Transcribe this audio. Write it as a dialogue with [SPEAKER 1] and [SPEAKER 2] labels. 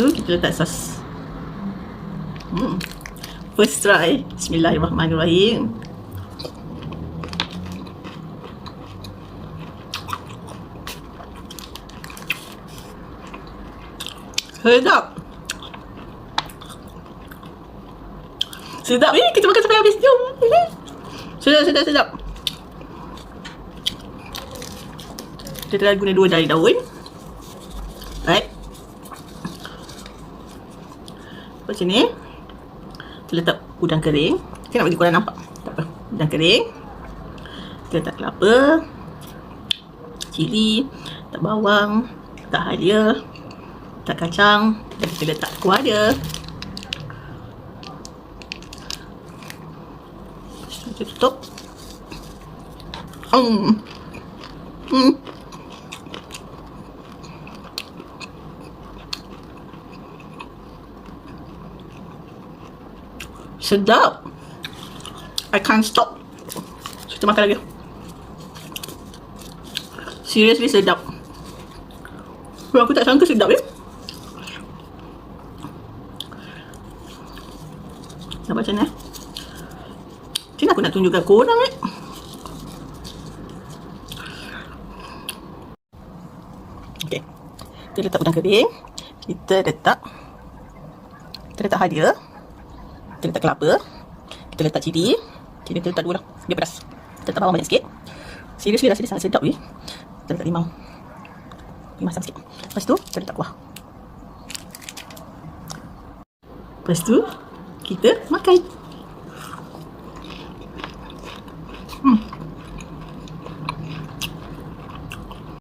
[SPEAKER 1] tu kita letak sos. First try. Bismillahirrahmanirrahim. Sedap. Sedap ni, kita makan sampai habis. Jom. Sedap. Kita telah guna 2 jari daun. Right. Macam ni. Kita letak udang kering. Saya nak bagi korang nampak. Tak apa. Udang kering. Kita letak kelapa, cili, letak bawang, letak halia, letak kacang, dan kita letak kuah dia. Kita tutup. Sedap. I can't stop. Kita makan lagi. Seriously sedap. Aku tak sangka sedap ya. Nampak macam ni. Macam aku nak tunjukkan korang Okay. Kita letak udang kering. Kita letak halia. Kita letak kelapa. Kita letak cili. Kita letak dulu lah. Dia pedas. Kita letak bawang banyak sikit. Seriously rasa dia sangat sedap ni. Kita letak limau. Limau asam sikit. Lepas tu kita letak kuah. Lepas tu kita makan.